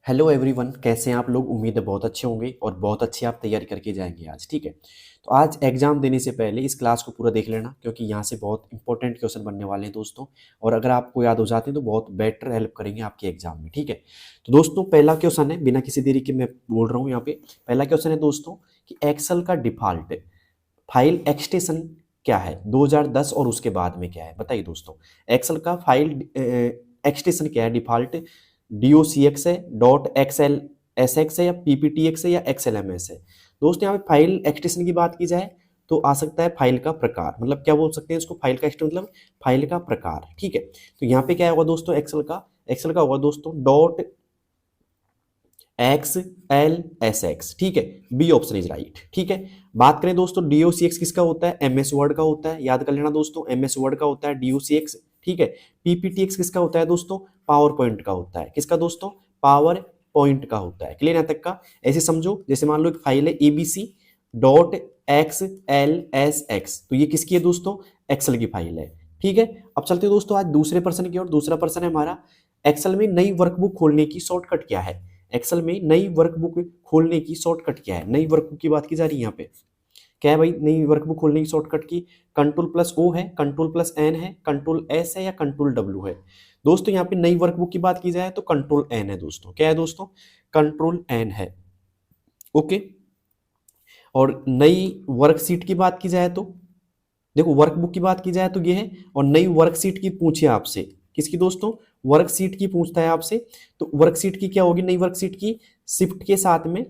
Hello everyone, कैसे हैं आप लोग। उम्मीद है बहुत अच्छे होंगे और बहुत अच्छी आप तैयारी करके जाएंगे आज। ठीक है, तो आज एग्जाम देने से पहले इस क्लास को पूरा देख लेना, क्योंकि यहाँ से बहुत इंपॉर्टेंट क्वेश्चन बनने वाले हैं दोस्तों। और अगर आपको याद हो जाते हैं तो बहुत बेटर हेल्प करेंगे आपके एग्जाम में। ठीक है, तो दोस्तों पहला क्वेश्चन है, बिना किसी देरी के मैं बोल रहा हूँ यहाँ पे। पहला क्वेश्चन है दोस्तों कि एक्सेल का डिफॉल्ट फाइल एक्सटेंशन क्या है 2010 और उसके बाद में क्या है, बताइए दोस्तों। एक्सेल का फाइल एक्सटेंशन क्या है, डिफॉल्ट DOCX है, .XLSX है, या PPTX है, या XLMS है। दोस्तों यहाँ पे फाइल एक्सटेंशन की बात की जाए तो आ सकता है फाइल का प्रकार, मतलब क्या बोल सकते हैं इसको, फाइल का एक्सटेंशन मतलब फाइल का प्रकार। ठीक है, तो यहाँ पे क्या होगा दोस्तों, एक्सेल का होगा दोस्तों .XLSX। ठीक है, बी ऑप्शन इज राइट। ठीक है, बात करें दोस्तों DOCX किसका होता है, MS वर्ड का होता है, याद कर लेना दोस्तों, MS वर्ड का होता है DOCX। ठीक है, PPTX किसका होता है दोस्तों, पावर पॉइंट का होता है। किसका दोस्तों, पावर पॉइंट का होता है। क्लियर यहाँ तक का। ऐसे समझो, जैसे मान लो एक फाइल है ABC.XLSX, तो ये किसकी है दोस्तों, एक्सेल की फाइल है। ठीक है, अब चलते हैं दोस्तों आज दूसरे पर्सन की ओर। दूसरा पर्सन है हमारा, एक्सेल में नई वर्कबुक खोलने की शॉर्टकट क्या है। एक्सेल में नई वर्कबुक खोलने की शॉर्टकट क्या है, नई वर्कबुक की बात की जा रही है यहाँ पे। क्या है भाई नई वर्कबुक खोलने की शॉर्टकट की, Ctrl+O है, Ctrl+N है, Ctrl+S है, या Ctrl+W है। दोस्तों यहाँ पे नई वर्कबुक की बात की जाए तो Ctrl+N है दोस्तों। क्या है दोस्तों, Ctrl+N है। ओके, और नई वर्कशीट की बात की जाए तो देखो, वर्कबुक की बात की जाए तो ये है, और नई वर्कशीट की पूछे आपसे, किसकी दोस्तों, वर्कशीट की पूछता है आपसे, तो वर्कशीट की क्या होगी, नई वर्कशीट की शिफ्ट के साथ में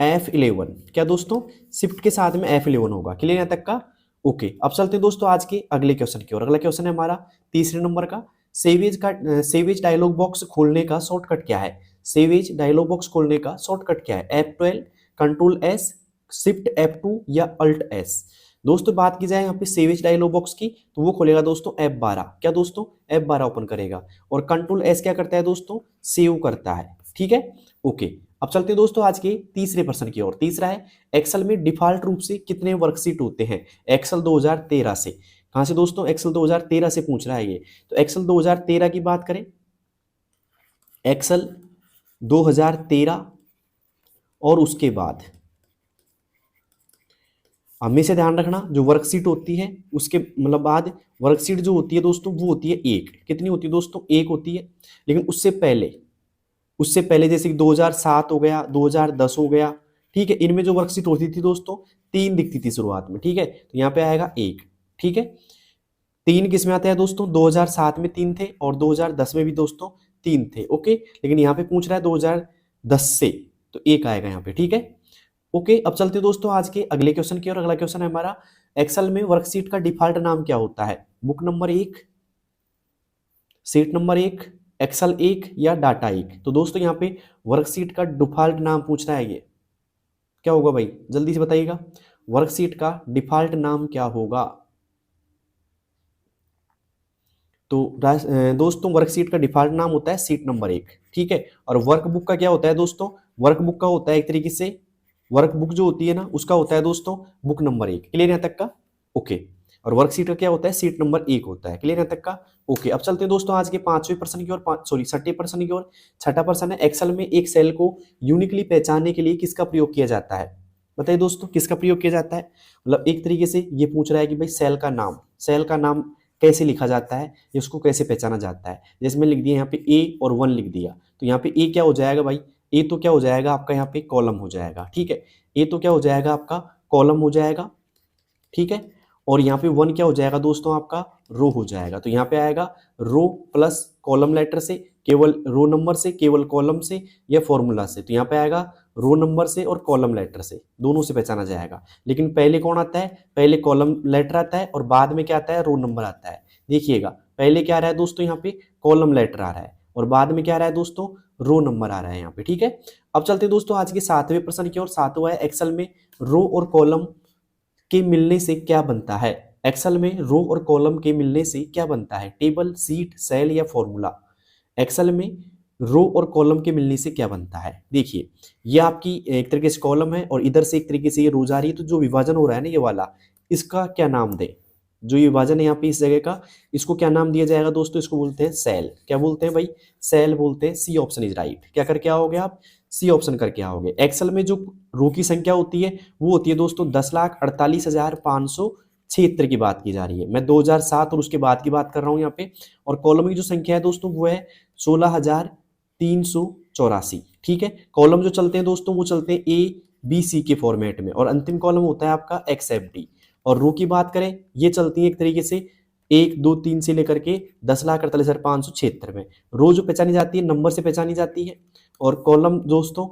F11। क्या दोस्तों, शिफ्ट के साथ में F11 होगा। क्लियर यहाँ तक का। ओके, अब चलते हैं दोस्तों आज के अगले क्वेश्चन की ओर। अगला क्वेश्चन है हमारा तीसरे नंबर का, सेवेज डायलॉग बॉक्स खोलने का शॉर्टकट क्या है। सेवेज डायलॉग बॉक्स खोलने का शॉर्टकट क्या है, F12, Ctrl+S, शिफ्ट F2, या Alt+S। दोस्तों बात की जाए यहाँ पे सेवेज डायलॉग बॉक्स की, तो वो खोलेगा दोस्तों F12। क्या दोस्तों, F12 ओपन करेगा। और Ctrl+S क्या करता है दोस्तों, सेव करता है। ठीक है, ओके। अब चलते हैं दोस्तों आज के तीसरे प्रश्न की ओर। तीसरा है, एक्सेल में डिफॉल्ट रूप से कितने वर्कशीट होते हैं। एक्सेल 2013 से, कहां से दोस्तों, एक्सेल 2013 से पूछ रहा है ये। तो एक्सेल 2013 की बात करें, एक्सेल 2013 और उसके बाद हमेशा ध्यान रखना, जो वर्कशीट होती है उसके मतलब बाद वर्कशीट जो होती है दोस्तों वो होती है एक। कितनी होती है दोस्तों, एक होती है। लेकिन उससे पहले जैसे कि 2007 हो गया, 2010 हो गया। ठीक है, इनमें जो वर्कशीट होती थी दोस्तों, तीन दिखती थी शुरुआत में। ठीक है, तो यहाँ पे आएगा एक। ठीक है, तीन किस में आते हैं दोस्तों, 2007 में तीन थे और 2010 में भी दोस्तों तीन थे। ओके, लेकिन यहाँ पे पूछ रहा है 2010 से, तो एक आएगा यहाँ पे। ठीक है, ओके। अब चलते हैं दोस्तों आज के अगले क्वेश्चन की ओर। अगला क्वेश्चन है हमारा, एक्सेल में वर्कशीट का डिफॉल्ट नाम क्या होता है। Book number 1, sheet number 1, excel 1, या डाटा 1। तो दोस्तों यहाँ पे वर्कशीट का डिफॉल्ट नाम पूछ रहा है, ये क्या होगा भाई, जल्दी से बताइएगा। वर्कशीट का डिफॉल्ट नाम क्या होगा। तो दोस्तों वर्कशीट का डिफॉल्ट नाम होता है शीट नंबर 1। ठीक है, और वर्कबुक का क्या होता है दोस्तों, वर्कबुक का होता है एक तरीके से, वर्कबुक जो होती है ना उसका होता है दोस्तों बुक नंबर 1। क्लियर यहाँ तक का। ओके, और वर्कशीट का क्या होता है, सीट नंबर 1 होता है। क्लियर यहाँ तक का। ओके, अब चलते हैं दोस्तों आज के पांचवें प्रश्न की ओर, सॉरी छठे प्रश्न की ओर। छठा प्रश्न है, एक्सेल में एक सेल को यूनिकली पहचानने के लिए किसका प्रयोग किया जाता है। बताइए दोस्तों किसका प्रयोग किया जाता है। मतलब एक तरीके से ये पूछ रहा है कि भाई सेल का नाम कैसे लिखा जाता है, या उसको कैसे पहचाना जाता है। जैसे मैं लिख दिया यहाँ पे A और 1 लिख दिया, तो यहाँ पे A क्या हो जाएगा भाई, ए तो क्या हो जाएगा आपका यहाँ पे कॉलम हो जाएगा। ठीक है, ए तो क्या हो जाएगा आपका कॉलम हो जाएगा। ठीक है, और यहाँ पे 1 क्या हो जाएगा दोस्तों आपका रो हो जाएगा। तो यहाँ पे आएगा रो प्लस कॉलम लेटर से, केवल रो नंबर से, केवल कॉलम से, या फॉर्मूला से। तो यहाँ पे आएगा रो नंबर से और कॉलम लेटर से, दोनों से पहचाना जाएगा। लेकिन पहले कौन आता है, पहले कॉलम लेटर आता है और बाद में क्या आता है, रो नंबर आता है। देखिएगा पहले क्या आ रहा है दोस्तों, यहाँ पे कॉलम लेटर आ रहा है और बाद में क्या आ रहा है दोस्तों, रो नंबर आ रहा है यहाँ पे। ठीक है, अब चलते हैं दोस्तों आज के सातवें प्रश्न की ओर। सातवां है, एक्सेल में रो और कॉलम के मिलने से क्या बनता है। एक्सेल में रो और कॉलम के मिलने से क्या बनता है, टेबल, सीट, सेल, या फॉर्मूला। एक्सेल में रो और कॉलम के मिलने से क्या बनता है। देखिए ये आपकी एक तरीके से कॉलम है और इधर से एक तरीके से ये रो जा रही है, तो जो विभाजन हो रहा है ना ये वाला, इसका क्या नाम दे। जो ये विभाजन है यहाँ पे इस जगह का, इसको क्या नाम दिया जाएगा दोस्तों? इसको बोलते हैं सेल। क्या बोलते हैं भाई? सेल बोलते हैं। C option is right. क्या करके आओगे आप? सी ऑप्शन करके आओगे। एक्सेल में जो रो की संख्या होती है वो होती है दोस्तों 10,48,576 की बात की जा रही है। मैं 2007 और उसके बाद की बात कर रहा हूँ यहाँ पे। और कॉलम की जो संख्या है दोस्तों वो है 16,384। ठीक है, कॉलम जो चलते हैं दोस्तों वो चलते हैं ए बी सी के फॉर्मेट में, और अंतिम कॉलम होता है आपका एक्स एफ डी। और रो की बात करें, ये चलती है एक तरीके से 1 2 3 से लेकर के 10,48,576 में। रो जो पहचानी जाती है नंबर से पहचानी जाती है, और कॉलम दोस्तों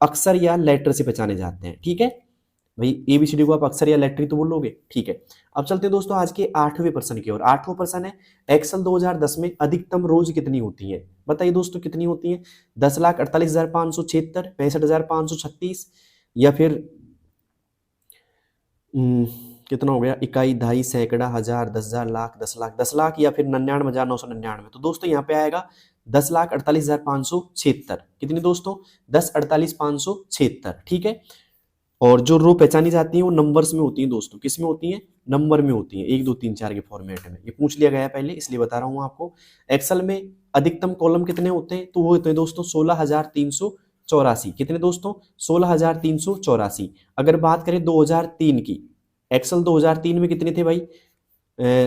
अक्सर या लेटर से पहचाने जाते हैं। ठीक है भाई, एबीसीडी को आप अक्सर या लेटर ही तो बोलोगे। ठीक है, अब चलते हैं दोस्तों आज के 8वें प्रश्न की ओर। 8वां प्रश्न है, एक्सेल 2010 में अधिकतम रोज कितनी होती है? बताइए दोस्तों कितनी होती है? 10,48,576, 65,536, या फिर कितना हो गया? इकाई, दहाई, सैकड़ा, हजार, 10,000, लाख, 10 लाख, 10 लाख, या फिर 99,999। तो दोस्तों यहाँ पे आएगा 10,48,576। कितनी दोस्तों? 10,48,576। ठीक है, और जो रो पहचानी जाती है वो नंबर्स में होती है दोस्तों। किस में होती है? नंबर में होती है, 1 2 3 4 के फॉर्मेट में। ये पूछ लिया गया है पहले, इसलिए बता रहा हूँ आपको। एक्सेल में अधिकतम कॉलम कितने होते हैं? तो वो होते हैं दोस्तों 16,384। कितने दोस्तों? 16,384। अगर बात करें 2003 की, एक्सेल 2003 में कितने थे भाई?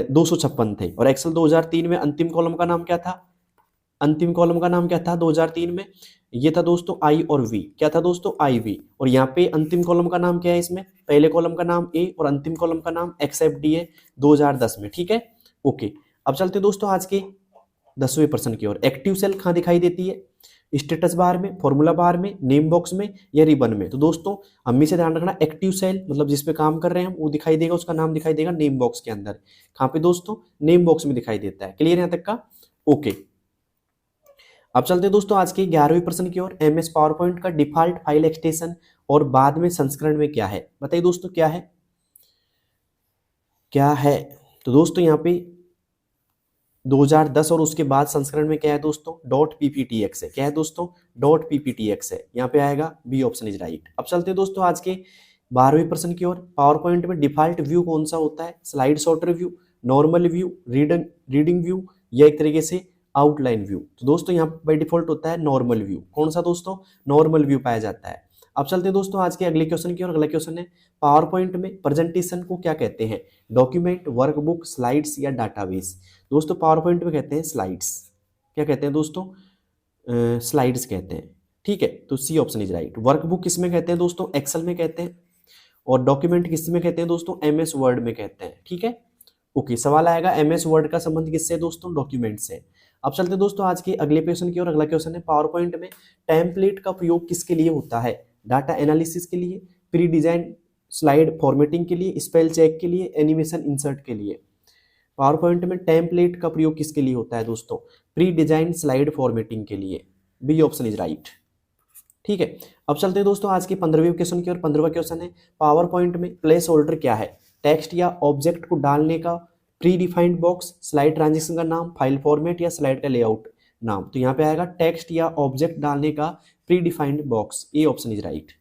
256 थे। और एक्सेल 2003 में अंतिम कॉलम का नाम क्या था? अंतिम कॉलम का नाम क्या था 2003 में? ये था दोस्तों आई और वी। क्या था दोस्तों? आई वी। और यहाँ पे अंतिम कॉलम का नाम क्या है? इसमें पहले कॉलम का नाम ए और अंतिम कॉलम का नाम एक्सेप्ट डी है 2010 में। ठीक है, ओके। अब चलते दोस्तों आज के 10वें प्रश्न की ओर। एक्टिव सेल कहाँ दिखाई देती है? स्टेटस बार में, फॉर्मूला बार में, नेम बॉक्स में, या रिबन में? तो दोस्तों हमेशा ध्यान रखना, एक्टिव सेल मतलब जिस पे काम कर रहे हैं हम वो दिखाई देगा, उसका नाम दिखाई देगा नेम बॉक्स के अंदर। कहाँ पे दोस्तों? नेम बॉक्स में दिखाई देता है। क्लियर यहाँ तक का? ओके। अब चलते हैं दोस्तों आज के 11वें प्रश्न की ओर। एमएस पावर पॉइंट का डिफॉल्ट फाइल एक्सटेंशन और बाद में संस्करण में क्या है? बताइए दोस्तों क्या है? क्या है? तो दोस्तों यहाँ पे 2010 और उसके बाद संस्करण में क्या है दोस्तों? .pptx है। क्या है दोस्तों? .pptx है। यहाँ पे आएगा बी ऑप्शन इज राइट। अब चलते हैं दोस्तों आज के 12वें प्रश्न की ओर। पावर पॉइंट में डिफॉल्ट व्यू कौन सा होता है? Slide sorter view, normal view, reading view, या एक तरीके से आउटलाइन व्यू? तो दोस्तों यहाँ बाय डिफॉल्ट होता है नॉर्मल व्यू। कौन सा दोस्तों? नॉर्मल व्यू पाया जाता है। अब चलते हैं दोस्तों आज के अगले क्वेश्चन की ओर। अगला क्वेश्चन है, पावर पॉइंट में प्रेजेंटेशन को क्या कहते हैं? डॉक्यूमेंट, वर्कबुक, स्लाइड्स, या डाटाबेस? दोस्तों पावर पॉइंट में कहते हैं स्लाइड्स। क्या कहते हैं दोस्तों? स्लाइड्स कहते हैं। ठीक है, तो C option is right. Workbook किस में कहते हैं दोस्तों? एक्सेल में कहते हैं। और डॉक्यूमेंट किस में कहते हैं दोस्तों? एमएस वर्ड में कहते हैं। ठीक है, ओके। सवाल आएगा एमएस वर्ड का संबंध किससे है दोस्तों? डॉक्यूमेंट से। अब चलते हैं दोस्तों आज के अगले क्वेश्चन की ओर। अगला क्वेश्चन है, पावर पॉइंट में टेम्पलेट का प्रयोग किसके लिए होता है? डाटा एनालिसिस के लिए, प्री डिजाइन स्लाइड फॉर्मेटिंग के लिए, स्पेल चेक के लिए, एनिमेशन इंसर्ट के लिए? पावर पॉइंट में टेम्पलेट का प्रयोग किसके लिए होता है दोस्तों? प्री डिजाइन स्लाइड फॉर्मेटिंग के लिए। B option is right. ठीक है, अब चलते हैं दोस्तों आज के 15वें क्वेश्चन की ओर। 15वां क्वेश्चन है, पावर पॉइंट में प्लेस होल्डर क्या है? टेक्स्ट या ऑब्जेक्ट को डालने का pre defined box, slide transaction का नाम, फाइल फॉर्मेट, या स्लाइड का लेआउट नाम? तो यहाँ पे आएगा टेक्स्ट या ऑब्जेक्ट डालने का pre defined box. A option is right.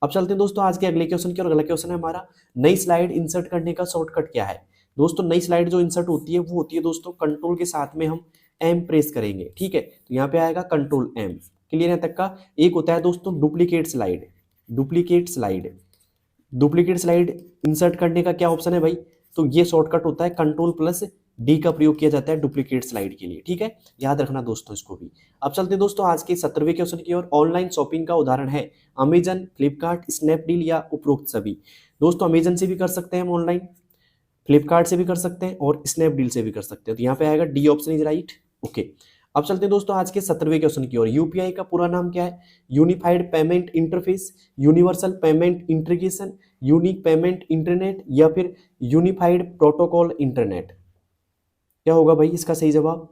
अब चलते हैं दोस्तों आज के अगले क्वेश्चन की ओर। अगला क्वेश्चन है हमारा, नई स्लाइड इंसर्ट करने का शॉर्टकट क्या है? दोस्तों नई स्लाइड जो इंसर्ट होती है वो होती है दोस्तों कंट्रोल के साथ में हम एम प्रेस करेंगे। ठीक है, तो यहाँ पे आएगा कंट्रोल एम। क्लियर है तक का? एक होता है दोस्तों duplicate slide. Duplicate slide insert करने का क्या ऑप्शन है भाई? तो ये शॉर्टकट होता है कंट्रोल प्लस डी का प्रयोग किया जाता है डुप्लीकेट स्लाइड के लिए। ठीक है, याद रखना दोस्तों इसको भी। अब चलते दोस्तों आज के 17वें क्वेश्चन की ओर। ऑनलाइन शॉपिंग का उदाहरण है अमेजन, फ्लिपकार्ट, स्नैपडील, या उपरोक्त सभी? दोस्तों अमेजन से भी कर सकते हैं हम ऑनलाइन, फ्लिपकार्ट से भी कर सकते हैं, और स्नैपडील से भी कर सकते हैं। तो यहाँ पे आएगा D option is right. Okay, अब चलते हैं दोस्तों आज के 17वें क्वेश्चन की ओर। यूपीआई का पूरा नाम क्या है? Unified payment interface, universal payment integration, unique payment internet, या फिर यूनिफाइड प्रोटोकॉल इंटरनेट? क्या होगा भाई इसका सही जवाब?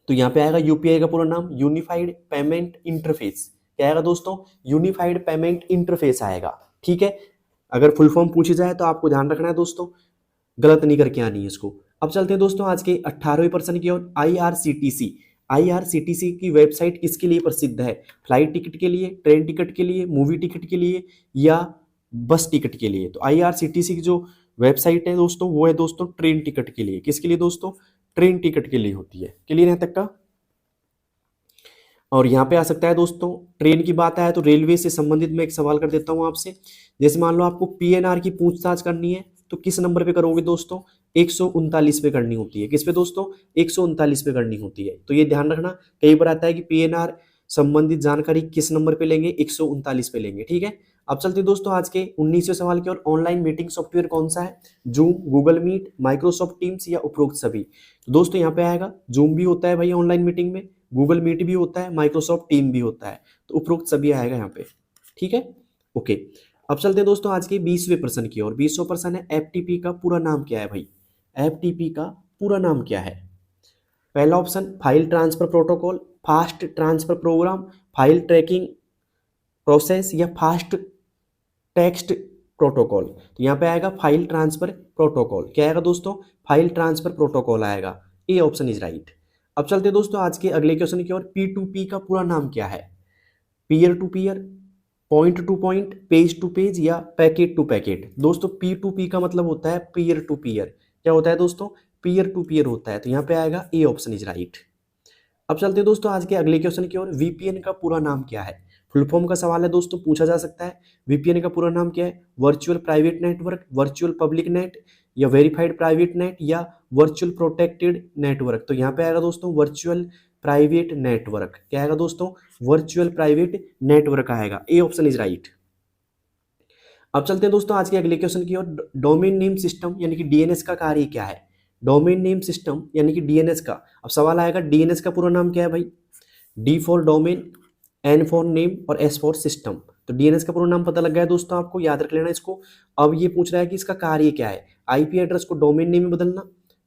तो यहाँ पे आएगा यूपीआई का पूरा नाम यूनिफाइड पेमेंट इंटरफेस। क्या आएगा दोस्तों? यूनिफाइड पेमेंट इंटरफेस आएगा। ठीक है, अगर फुल फॉर्म पूछी जाए तो आपको ध्यान रखना है दोस्तों, गलत नहीं करके आनी है इसको। अब चलते हैं दोस्तों आज के 18वें प्रश्न की ओर। आईआरसीटीसी की वेबसाइट किसके लिए प्रसिद्ध है? फ्लाइट टिकट के लिए, ट्रेन टिकट के लिए, मूवी टिकट के लिए, या बस टिकट के लिए? तो आईआरसीटीसी की जो वेबसाइट है दोस्तों वो है दोस्तों ट्रेन टिकट के लिए। किसके लिए दोस्तों? ट्रेन टिकट के लिए होती है। क्लियर है तक का? और यहाँ पे आ सकता है दोस्तों, ट्रेन की बात आए तो रेलवे से संबंधित मैं एक सवाल कर देता हूँ आपसे। जैसे मान लो आपको पीएनआर की पूछताछ करनी है तो किस नंबर पे करोगे दोस्तों? 139 पे करनी होती है। किस पे दोस्तों? 139 पे करनी होती है। तो ये ध्यान रखना, कई बार आता है कि पीएनआर संबंधित जानकारी किस नंबर पे लेंगे? 139 पे लेंगे। ठीक है, अब चलते हैं दोस्तों आज के 19वें सवाल की ओर। ऑनलाइन मीटिंग सॉफ्टवेयर कौन सा है? Zoom, Google Meet, Microsoft Teams या उपरोक्त सभी? तो दोस्तों यहाँ पे आएगा जूम भी होता है भाई ऑनलाइन मीटिंग में, गूगल मीट भी होता है, माइक्रोसॉफ्ट टीम भी होता है, तो उपरोक्त सभी आएगा यहाँ पे। ठीक है, ओके। अब चलते हैं दोस्तों आज के 20वें प्रश्न की ओर। 20वां प्रश्न है एफटीपी का पूरा नाम क्या है भाई? एफटीपी का पूरा नाम क्या है? पहला option file transfer protocol, fast transfer program, file tracking process या फास्ट टेक्स्ट प्रोटोकॉल। तो यहाँ पे आएगा फाइल ट्रांसफर प्रोटोकॉल। क्या आएगा दोस्तों? फाइल ट्रांसफर प्रोटोकॉल आएगा। A option is right. अब चलते हैं दोस्तों आज के अगले क्वेश्चन की ओर। P2P का पूरा नाम क्या है? Peer to peer, point to point, page to page या पैकेट टू पैकेट? दोस्तों P2P का मतलब होता है पीयर टू पीयर। क्या होता है दोस्तों? पीयर टू पीयर होता है। तो यहाँ पे आएगा ए ऑप्शन इज राइट। अब चलते हैं दोस्तों आज के अगले क्वेश्चन की ओर। वीपीएन का पूरा नाम क्या है? फुल फॉर्म का सवाल है दोस्तों, पूछा जा सकता है। वीपीएन का पूरा नाम क्या है? Virtual private network, virtual public net या वेरीफाइड प्राइवेट नेट या वर्चुअल प्रोटेक्टेड नेटवर्क? तो यहाँ पे आएगा दोस्तों वर्चुअल प्राइवेट नेटवर्क। क्या आएगा दोस्तों? वर्चुअल प्राइवेट नेटवर्क आएगा। A option is right. अब चलते हैं दोस्तों आज के अगले क्वेश्चन की ओर। डोमेन नेम सिस्टम यानी कि डीएनएस का कार्य क्या है? डोमेन नेम सिस्टम यानी कि डीएनएस का, अब सवाल आएगा डीएनएस का पूरा नाम क्या है भाई? D for domain, N for name और एस फॉर सिस्टम। तो डीएनएस का पूरा नाम पता लग गया है दोस्तों, आपको याद रख लेना इसको। अब ये पूछ रहा है कि इसका कार्य क्या है? आईपी एड्रेस को डोमेन नेम में बदलना,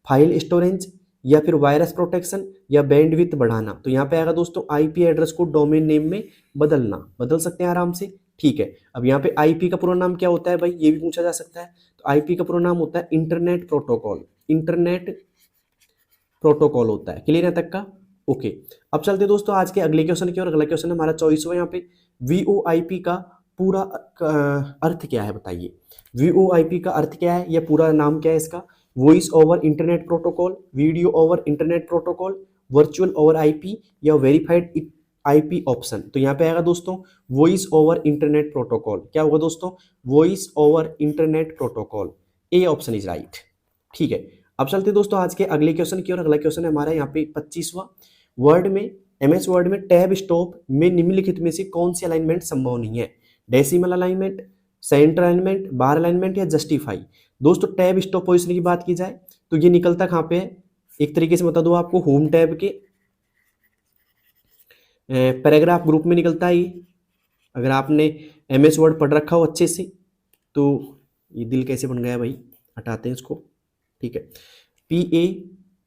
फाइल स्टोरेज या फिर वायरस प्रोटेक्शन या बैंडविड्थ बढ़ाना? तो यहाँ पे आएगा दोस्तों आईपी एड्रेस को डोमेन नेम में बदलना। बदल सकते हैं आराम से। ठीक है, अब यहाँ पे आईपी का पूरा नाम क्या होता है भाई? ये भी पूछा जा सकता है। तो आईपी का पूरा नाम होता है इंटरनेट प्रोटोकॉल। इंटरनेट प्रोटोकॉल होता है। क्लियर है तक का? ओके। अब चलते हैं दोस्तों आज के अगले क्वेश्चन की ओर। अगला क्वेश्चन हमारा 24वां यहाँ पे। वीओआईपी का पूरा अर्थ क्या है बताइए? वीओआईपी का अर्थ क्या है या पूरा नाम क्या है इसका? Voice over internet protocol, video over internet protocol, virtual over IP या वेरीफाइड आईपी ऑप्शन? तो यहाँ पे आएगा दोस्तों वॉइस ओवर इंटरनेट प्रोटोकॉल। क्या होगा दोस्तों? Voice over internet protocol. A option is right. ठीक है, अब चलते हैं दोस्तों आज के अगले क्वेश्चन की ओर। अगला क्वेश्चन है हमारा यहाँ पे 25वां। वर्ड में, एमएस वर्ड में टैब स्टॉप में निम्नलिखित में से कौन सी अलाइनमेंट संभव नहीं है? डेसिमल अलाइनमेंट, सेंटर अलाइनमेंट, बार अलाइनमेंट या जस्टिफाई? दोस्तों टैब स्टॉप पोजिशन की बात की जाए तो ये निकलता कहाँ पे है? एक तरीके से बता दो आपको, होम टैब के पैराग्राफ ग्रुप में निकलता है ये। अगर आपने एमएस वर्ड पढ़ रखा हो अच्छे से तो। ये दिल कैसे बन गया भाई, हटाते हैं इसको। ठीक है,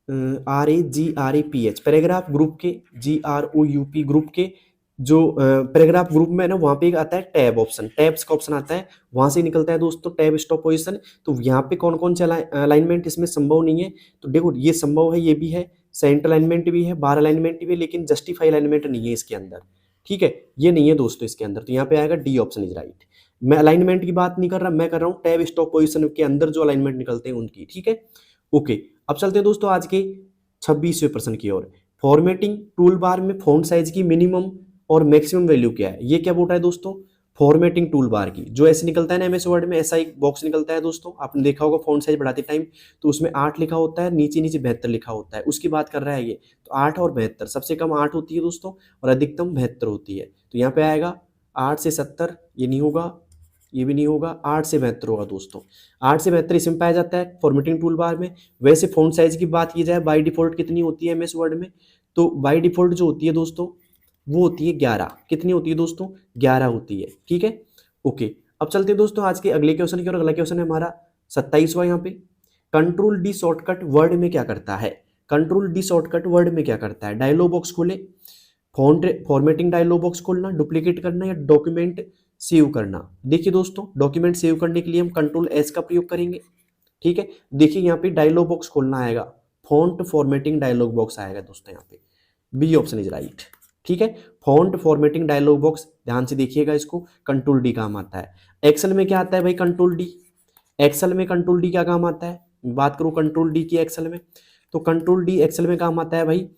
PARAGRAPH पैराग्राफ ग्रुप के, GROUP ग्रुप के जो पैराग्राफ ग्रुप में है ना, वहाँ पे एक आता है टैब ऑप्शन, टैब्स का ऑप्शन आता है, वहाँ से निकलता है दोस्तों टैब स्टॉप पोजीशन। तो यहाँ पे कौन कौन से अलाइनमेंट इसमें संभव नहीं है? तो देखो ये संभव है, ये भी है, सेंटर अलाइनमेंट भी है, बार अलाइनमेंट भी है, लेकिन जस्टिफाई अलाइनमेंट नहीं है इसके अंदर। ठीक है, ये नहीं है दोस्तों इसके अंदर। तो यहाँ पे आएगा डी ऑप्शन इज राइट। मैं अलाइनमेंट की बात नहीं कर रहा, मैं कर रहा हूँ टैब स्टॉप पोजीशन के अंदर जो अलाइनमेंट निकलते हैं उनकी। ठीक है, ओके। अब चलते हैं दोस्तों आज के 26वें प्रश्न की ओर। फॉर्मेटिंग टूल बार में फॉन्ट साइज की मिनिमम और मैक्सिमम वैल्यू क्या है? ये क्या बोल रहा है दोस्तों? फॉर्मेटिंग टूल बार की जो ऐसे निकलता है ना एमएस वर्ड में, ऐसा एक बॉक्स निकलता है दोस्तों, आपने देखा होगा फॉन्ट साइज बढ़ाते टाइम, तो उसमें 8 लिखा होता है, नीचे नीचे 72 लिखा होता है, उसकी बात कर रहा है ये। तो 8 और 72, सबसे कम 8 होती है दोस्तों और अधिकतम 72 होती है। तो यहाँ पे आएगा 8 से 70, ये नहीं होगा, ये भी नहीं होगा, 8 से 72 होगा दोस्तों। 8 से 72 इसमें पाया जाता है फॉर्मेटिंग टूल बार में। वैसे फॉन्ट साइज की बात की जाए बाय डिफॉल्ट कितनी होती है एमएस वर्ड में? तो बाय डिफॉल्ट जो होती है दोस्तों वो होती है 11। कितनी होती है दोस्तों? 11 होती है। ठीक है, ओके। अब चलते हैं दोस्तों आज के अगले क्वेश्चन की ओर। अगला क्वेश्चन है हमारा 27वां यहाँ पे। कंट्रोल डी शॉर्टकट वर्ड में क्या करता है? कंट्रोल डी शॉर्टकट वर्ड में क्या करता है? डायलॉग बॉक्स खोले, फॉर्मेटिंग डायलॉग बॉक्स खोलना, डुप्लीकेट करना या डॉक्यूमेंट सेव करना? देखिए दोस्तों डॉक्यूमेंट सेव करने के लिए हम कंट्रोल एस का प्रयोग करेंगे। ठीक है, देखिए यहाँ पे डायलॉग बॉक्स खोलना आएगा, फॉन्ट फॉर्मेटिंग डायलॉग बॉक्स आएगा दोस्तों यहाँ पे। B option is right. ठीक है, फॉन्ट फॉर्मेटिंग डायलॉग बॉक्स, ध्यान से देखिएगा इसको, कंट्रोल डी काम आता है। एक्सेल में क्या आता है भाई? Control D. एक्सेल में कंट्रोल डी क्या काम आता है, बात करूँ कंट्रोल डी की एक्सेल में, तो कंट्रोल डी एक्सेल में काम आता है भाई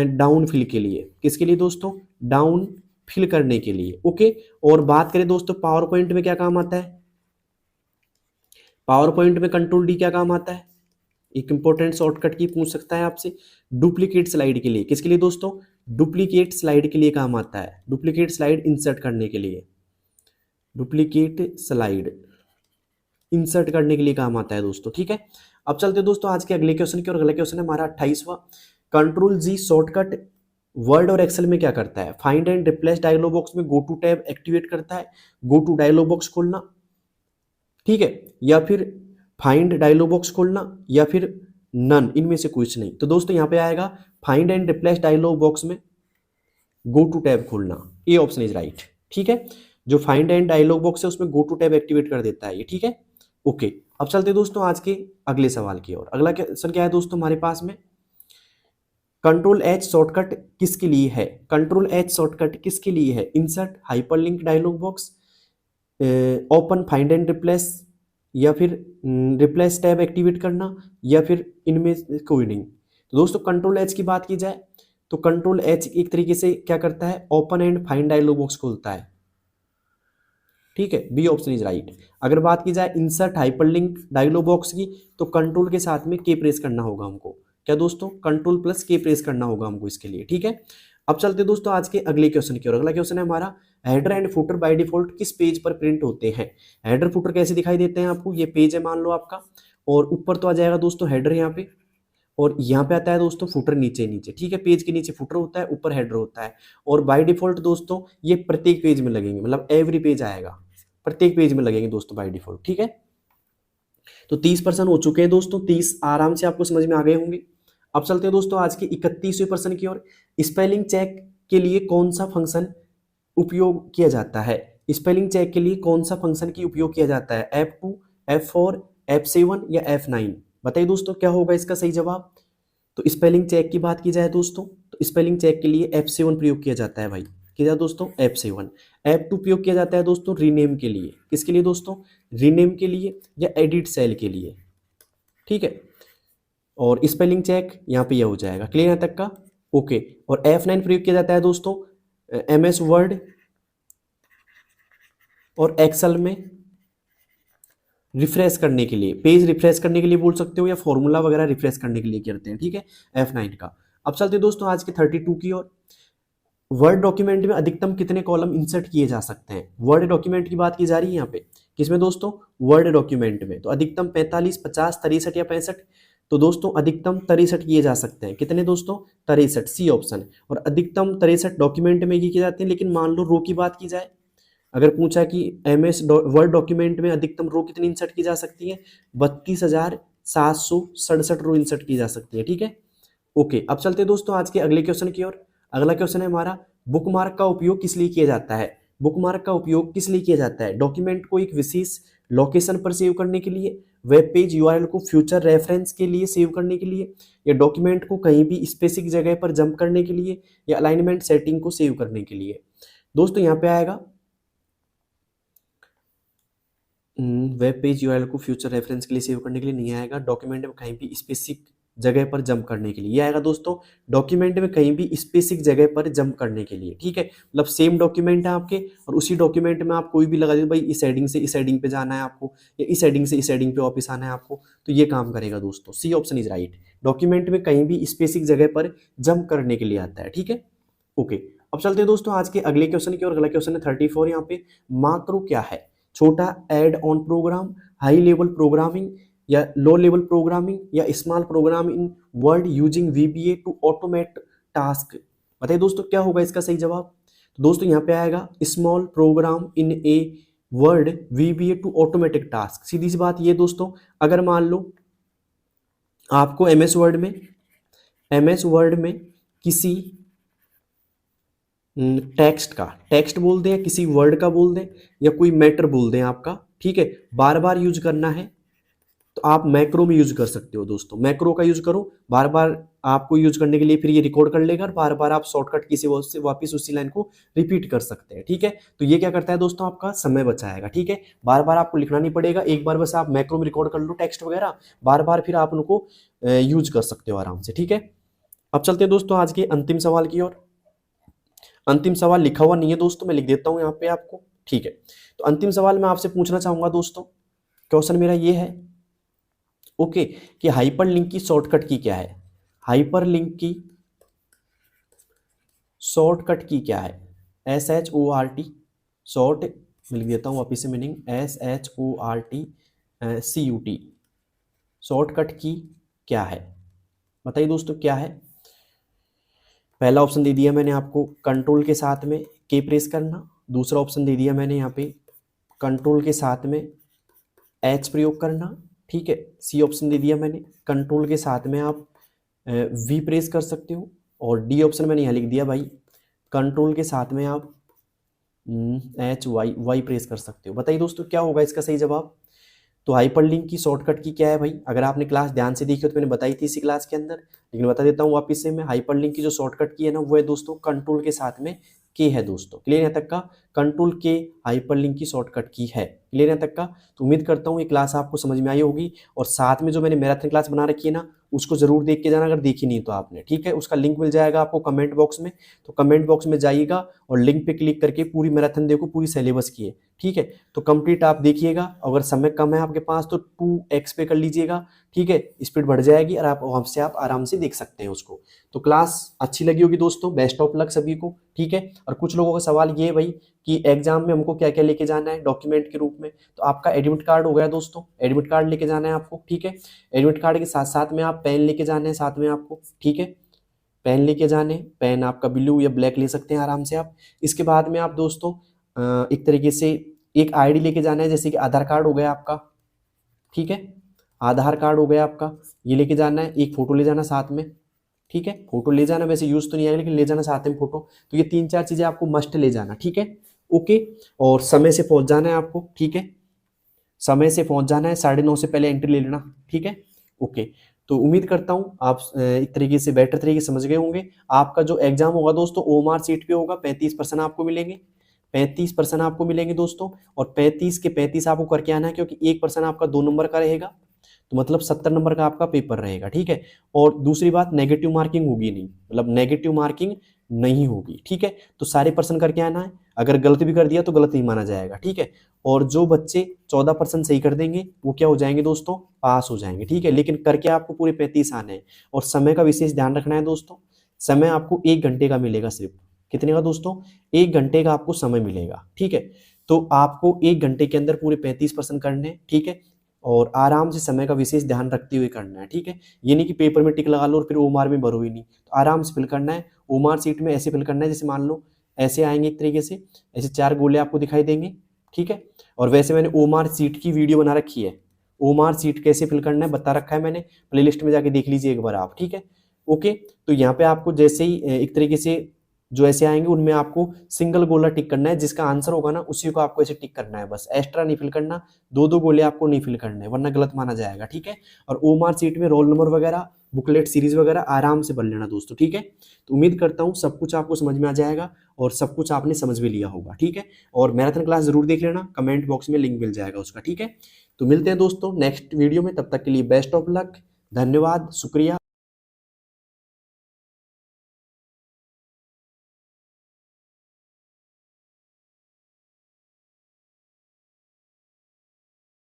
डाउन फिल के लिए। किसके लिए दोस्तों, डाउन फिल करने के लिए। ओके, और बात करें दोस्तों पावर पॉइंट में क्या काम आता है, पावर पॉइंट में कंट्रोल डी क्या काम आता है, एक इंपॉर्टेंट शॉर्टकट की पूछ सकता है आपसे, डुप्लीकेट स्लाइड के लिए। किसके लिए दोस्तों, डुप्लीकेट स्लाइड के लिए काम आता है, डुप्लीकेट स्लाइड इंसर्ट करने के लिए, डुप्लीकेट स्लाइड इंसर्ट करने के लिए काम आता है दोस्तों। ठीक है, अब चलते हैं दोस्तों आज के अगले क्वेश्चन की और। अगला क्वेश्चन है हमारा 28वां, कंट्रोल जी शॉर्टकट वर्ड और एक्सेल में क्या करता है, find and replace dialog box में गो टू टैब एक्टिवेट करता है, गो टू डायलॉग बॉक्स खोलना, ठीक है, या फिर फाइंड डायलॉग बॉक्स खोलना, या फिर नन, इनमें से कुछ नहीं। तो दोस्तों यहाँ पे आएगा find and replace dialog box में गो टू टैब खोलना, ए ऑप्शन इज राइट। ठीक है, जो फाइंड एंड डायलॉग बॉक्स है उसमें गो टू टैब एक्टिवेट कर देता है ये। ठीक है, ओके, अब चलते हैं दोस्तों आज के अगले सवाल की ओर। अगला क्वेश्चन क्या है दोस्तों हमारे पास में, कंट्रोल एच शॉर्टकट किसके लिए है, कंट्रोल एच शॉर्टकट किसके लिए है, insert, hyperlink dialogue box, open, find and replace, या फिर रिप्लेस टैब एक्टिवेट करना, या फिर इनमें कोई नहीं। तो दोस्तों कंट्रोल एच की बात की जाए तो कंट्रोल एच एक तरीके से क्या करता है, open and find dialog box खोलता है। ठीक है, बी ऑप्शन इज राइट। अगर बात की जाए इंसर्ट हाइपरलिंक डायलॉग बॉक्स की, तो कंट्रोल के साथ में के प्रेस करना होगा हमको, क्या दोस्तों, कंट्रोल प्लस के प्रेस करना होगा हमको इसके लिए। ठीक है, अब चलते दोस्तों आज के अगले क्वेश्चन की ओर। अगला क्वेश्चन है हमारा, header and footer by default किस पेज पर प्रिंट होते हैं। हेडर फुटर कैसे दिखाई देते हैं आपको, ये पेज है मान लो आपका, और ऊपर तो आ जाएगा दोस्तों हेडर यहाँ पे, और यहाँ पे आता है दोस्तों फुटर नीचे नीचे। ठीक है, पेज के नीचे फुटर होता है, ऊपर हेडर होता है, और बाय डिफॉल्ट दोस्तों ये प्रत्येक पेज में लगेंगे, मतलब एवरी पेज आएगा, प्रत्येक पेज में लगेंगे दोस्तों बाय डिफॉल्ट। ठीक है, तो 30% हो चुके हैं दोस्तों, 30 आराम से आपको समझ में आ गए होंगे। अब चलते हैं दोस्तों आज के 31वें प्रश्न की ओर। स्पेलिंग चेक के लिए कौन सा फंक्शन उपयोग किया जाता है, स्पेलिंग चेक के लिए कौन सा फंक्शन की उपयोग किया जाता है, F2, F4, F7 या F9। बताइए दोस्तों क्या होगा इसका सही जवाब। तो स्पेलिंग चेक की बात की जाए दोस्तों, तो स्पेलिंग चेक के लिए F7 प्रयोग किया जाता है भाई, किया जाता है दोस्तों F7। F2 प्रयोग किया जाता है दोस्तों रीनेम के लिए, किसके लिए दोस्तों, रीनेम के लिए या एडिट सेल के लिए। ठीक है, और स्पेलिंग चेक यहाँ पे यह हो जाएगा, क्लियर यहाँ तक का, ओके। और F9 प्रयोग किया जाता है दोस्तों MS वर्ड और एक्सेल में रिफ्रेश करने के लिए, पेज रिफ्रेश करने के लिए बोल सकते हो, या फॉर्मूला वगैरह रिफ्रेश करने के लिए करते हैं। ठीक है, F9 का। अब चलते दोस्तों आज के 32 की ओर। वर्ड डॉक्यूमेंट में अधिकतम कितने कॉलम इंसर्ट किए जा सकते हैं, वर्ड डॉक्यूमेंट की बात की जा रही है यहाँ पे, किसमें दोस्तों, वर्ड डॉक्यूमेंट में। तो अधिकतम 45, 50, 63 या 65। तो दोस्तों अधिकतम 63 किए जा सकते हैं, कितने दोस्तों, 63, सी ऑप्शन। और अधिकतम 63 डॉक्यूमेंट में किए जाते हैं, लेकिन मान लो रो की बात की जाए, अगर पूछा कि MS वर्ड डॉक्यूमेंट में अधिकतम रो कितनी इंसर्ट की जा सकती है, 32,767 रो इंसर्ट की जा सकती है। ठीक है, ओके। अब चलते दोस्तों आज के अगले क्वेश्चन की ओर। अगला क्वेश्चन है हमारा, बुकमार्क का उपयोग किस लिए किया जाता है, बुकमार्क का उपयोग किस लिए किया जाता है, डॉक्यूमेंट को एक विशेष लोकेशन पर सेव करने के लिए, वेब पेज URL को फ्यूचर रेफरेंस के लिए सेव करने के लिए, या डॉक्यूमेंट को कहीं भी स्पेसिफिक जगह पर जंप करने के लिए, या अलाइनमेंट सेटिंग को सेव करने के लिए। दोस्तों यहाँ पे आएगा वेब पेज URL को फ्यूचर रेफरेंस के लिए सेव करने के लिए नहीं आएगा, डॉक्यूमेंट में कहीं भी स्पेसिफिक जगह पर जंप करने के लिए। ये आएगा दोस्तों डॉक्यूमेंट में कहीं भी स्पेसिफिक जगह पर जंप करने के लिए। ठीक है, मतलब सेम डॉक्यूमेंट है आपके, और उसी डॉक्यूमेंट में आप कोई भी लगा दीजिए, भाई इस हेडिंग से इस हेडिंग पे जाना है आपको, या इस हेडिंग से इस हेडिंग पे वापस आना है आपको, तो ये काम करेगा दोस्तों, C option is right. Document में कहीं भी स्पेसिफिक जगह पर जंप करने के लिए आता है। ठीक है, ओके। अब चलते हैं दोस्तों आज के अगले क्वेश्चन की और। अगला क्वेश्चन है 34 यहाँ पे, माक्रो क्या है, छोटा add on program, high level programming, या लो लेवल प्रोग्रामिंग, या small program in word using VBA to automate task. बताइए दोस्तों क्या होगा इसका सही जवाब। तो दोस्तों यहाँ पे आएगा small program in a Word VBA to automatic task. सीधी सी बात ये दोस्तों, अगर मान लो आपको MS वर्ड में किसी टेक्स्ट बोल दें, या किसी वर्ड का बोल दें, या कोई मैटर बोल दें आपका, ठीक है, बार बार यूज करना है, तो आप मैक्रो में यूज कर सकते हो दोस्तों, मैक्रो का यूज करो, बार बार आपको यूज करने के लिए फिर ये रिकॉर्ड कर लेगा और बार बार आप शॉर्टकट की से वापस उसी लाइन को रिपीट कर सकते हैं। ठीक है, तो ये क्या करता है दोस्तों, आपका समय बचाएगा। ठीक है, बार बार आपको लिखना नहीं पड़ेगा, एक बार बस आप मैक्रो में रिकॉर्ड कर लो टेक्स्ट वगैरह, बार बार फिर आप उनको यूज कर सकते हो आराम से। ठीक है, अब चलते हैं दोस्तों आज के अंतिम सवाल की ओर। अंतिम सवाल लिखा हुआ नहीं है दोस्तों, मैं लिख देता हूं यहाँ पे आपको। ठीक है, तो अंतिम सवाल मैं आपसे पूछना चाहूंगा दोस्तों, क्वेश्चन मेरा ये है ओके कि हाइपरलिंक की शॉर्टकट की क्या है, हाइपरलिंक की शॉर्टकट की क्या है, SHORT शॉर्ट, लिख देता हूं वापिस से मीनिंग, SHORT शॉर्टकट की क्या है, बताइए दोस्तों क्या है। पहला ऑप्शन दे दिया मैंने आपको कंट्रोल के साथ में के प्रेस करना, दूसरा ऑप्शन दे दिया मैंने यहाँ पे कंट्रोल के साथ में एच प्रयोग करना। ठीक है, सी ऑप्शन दे दिया मैंने कंट्रोल के साथ में आप वी प्रेस कर सकते हो, और डी ऑप्शन मैंने यहाँ लिख दिया भाई कंट्रोल के साथ में आप वाई प्रेस कर सकते हो। बताइए दोस्तों क्या होगा इसका सही जवाब। तो हाइपरलिंक की शॉर्टकट की क्या है भाई, अगर आपने क्लास ध्यान से देखी हो तो मैंने बताई थी इसी क्लास के अंदर, लेकिन बता देता हूँ वापस से मैं, हाइपरलिंक की जो शॉर्टकट की है ना वो है दोस्तों कंट्रोल के साथ में के है दोस्तों। क्लियर यहाँ तक का, कंट्रोल के हाइपरलिंक की शॉर्टकट की है। क्लियर यहाँ तक का, तो उम्मीद करता हूँ ये क्लास आपको समझ में आई होगी, और साथ में जो मैंने मैराथन क्लास बना रखी है ना उसको जरूर देख के जाना अगर देखी नहीं तो आपने। ठीक है, उसका लिंक मिल जाएगा आपको कमेंट बॉक्स में, तो कमेंट बॉक्स में जाइएगा और लिंक पे क्लिक करके पूरी मैराथन देखो, पूरी सिलेबस की है। ठीक है, तो कंप्लीट आप देखिएगा, अगर समय कम है आपके पास तो 2x पे कर लीजिएगा। ठीक है, स्पीड बढ़ जाएगी और आप आराम से देख सकते हैं उसको। तो क्लास अच्छी लगी होगी दोस्तों, बेस्ट ऑफ लक सभी को। ठीक है, और कुछ लोगों का सवाल ये है भाई कि एग्जाम में हमको क्या क्या लेके जाना है डॉक्यूमेंट के रूप में, तो आपका एडमिट कार्ड हो गया दोस्तों, एडमिट कार्ड लेके जाना है आपको। ठीक है, एडमिट कार्ड के साथ साथ में आप पेन लेके जाने हैं साथ में आपको। ठीक है, पेन लेके जाने, पेन आपका ब्लू या ब्लैक ले सकते हैं आराम से आप। इसके बाद में आप दोस्तों एक तरीके से एक आईडी लेके जाना है, जैसे कि आधार कार्ड हो गया आपका। ठीक है, आधार कार्ड हो गया आपका, ये लेके जाना है, एक फोटो ले जाना साथ में। ठीक है, फोटो ले जाना, वैसे यूज तो नहीं आएगा लेकिन ले जाना साथ में फोटो। तो ये 3-4 चीजें आपको मस्ट ले जाना। ठीक है, ओके, और समय से पहुंच जाना है आपको। ठीक है, समय से पहुंच जाना है, 9:30 से पहले एंट्री ले लेना। ठीक है, ओके, तो उम्मीद करता हूं आप एक तरीके से बेटर तरीके से समझ गए होंगे। आपका जो एग्जाम होगा दोस्तों OMR सीट पे होगा, 35% आपको मिलेंगे, 35% आपको मिलेंगे दोस्तों, और 35 के 35 आपको करके आना है, क्योंकि 1% आपका 2 नंबर का रहेगा, तो मतलब 70 नंबर का आपका पेपर रहेगा। ठीक है, और दूसरी बात नेगेटिव मार्किंग होगी नहीं, मतलब नेगेटिव मार्किंग नहीं होगी। ठीक है, तो सारे पर्सन करके आना है, अगर गलत भी कर दिया तो गलत नहीं माना जाएगा। ठीक है, और जो बच्चे 14% सही कर देंगे वो क्या हो जाएंगे दोस्तों, पास हो जाएंगे। ठीक है, लेकिन करके आपको पूरे 35 आने हैं, और समय का विशेष ध्यान रखना है दोस्तों। समय आपको 1 घंटे का मिलेगा सिर्फ, कितने का दोस्तों, 1 घंटे का आपको समय मिलेगा। ठीक है, तो आपको 1 घंटे के अंदर पूरे 35% करने हैं। ठीक है, और आराम से समय का विशेष ध्यान रखते हुए करना है। ठीक है, ये नहीं कि पेपर में टिक लगा लो और फिर OMR में भरो ही नहीं, तो आराम से फिल करना है। OMR सीट में ऐसे फिल करना है, जैसे मान लो ऐसे आएंगे एक तरीके से, ऐसे 4 गोले आपको दिखाई देंगे। ठीक है, और वैसे मैंने OMR सीट की वीडियो बना रखी है, OMR सीट कैसे फिल करना है बता रखा है मैंने, प्लेलिस्ट में जाके देख लीजिए एक बार आप। ठीक है, ओके, तो यहाँ पे आपको जैसे ही एक तरीके से जो ऐसे आएंगे उनमें आपको सिंगल गोला टिक करना है, जिसका आंसर होगा ना उसी को आपको ऐसे टिक करना है, बस एक्स्ट्रा नहीं फिल करना, 2-2 गोले आपको नहीं फिल करने, वरना गलत माना जाएगा। ठीक है, और OMR सीट में रोल नंबर वगैरह, बुकलेट सीरीज वगैरह आराम से भर लेना दोस्तों। ठीक है, तो उम्मीद करता हूँ सब कुछ आपको समझ में आ जाएगा और सब कुछ आपने समझ भी लिया होगा। ठीक है, और मैराथन क्लास जरूर देख लेना, कमेंट बॉक्स में लिंक मिल जाएगा उसका। ठीक है, तो मिलते हैं दोस्तों नेक्स्ट वीडियो में, तब तक के लिए बेस्ट ऑफ लक, धन्यवाद, शुक्रिया।